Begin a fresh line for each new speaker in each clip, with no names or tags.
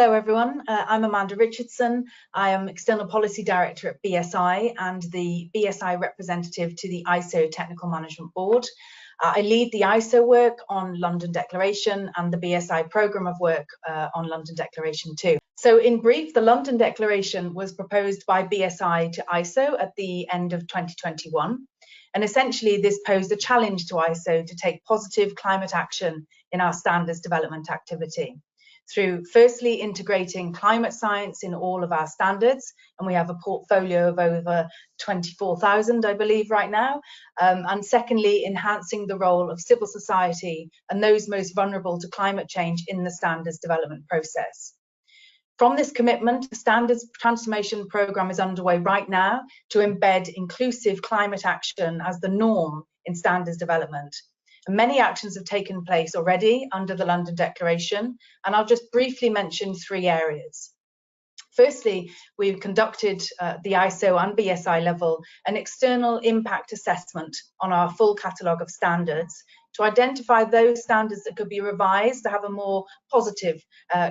Hello everyone, I'm Amanda Richardson. I am External Policy Director at BSI and the BSI representative to the ISO Technical Management Board. I lead the ISO work on London Declaration and the BSI programme of work on London Declaration too. So in brief, the London Declaration was proposed by BSI to ISO at the end of 2021. And essentially this posed a challenge to ISO to take positive climate action in our standards development activity, through firstly integrating climate science in all of our standards, and we have a portfolio of over 24,000 I believe right now, and secondly enhancing the role of civil society and those most vulnerable to climate change in the standards development process. From this commitment, the standards transformation programme is underway right now to embed inclusive climate action as the norm in standards development. Many actions have taken place already under the London Declaration, and I'll just briefly mention three areas. Firstly, we've conducted the ISO and BSI level an external impact assessment on our full catalogue of standards to identify those standards that could be revised to have a more positive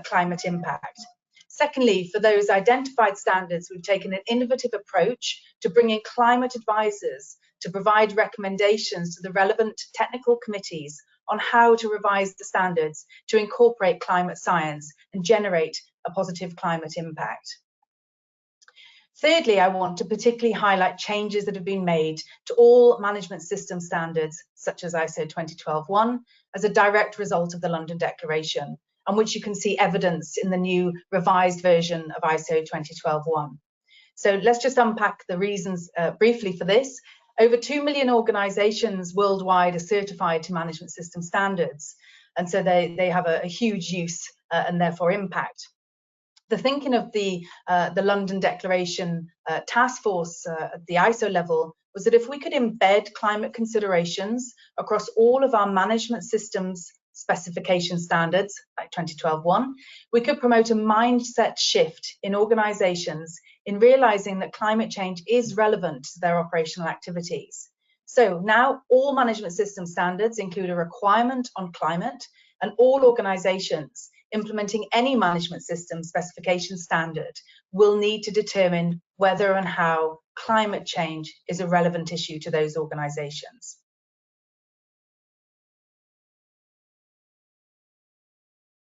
climate impact. Secondly, for those identified standards, we've taken an innovative approach to bring in climate advisors to provide recommendations to the relevant technical committees on how to revise the standards to incorporate climate science and generate a positive climate impact. Thirdly, I want to particularly highlight changes that have been made to all management system standards, such as ISO 2012-1, as a direct result of the London Declaration, and which you can see evidence in the new revised version of ISO 2012-1. So let's just unpack the reasons briefly for this. Over 2 million organisations worldwide are certified to management system standards, and so they have a huge use and therefore impact. The thinking of the London Declaration task force at the ISO level was that if we could embed climate considerations across all of our management systems specification standards, like 2012-1, we could promote a mindset shift in organisations in realising that climate change is relevant to their operational activities. So now all management system standards include a requirement on climate, and all organisations implementing any management system specification standard will need to determine whether and how climate change is a relevant issue to those organisations.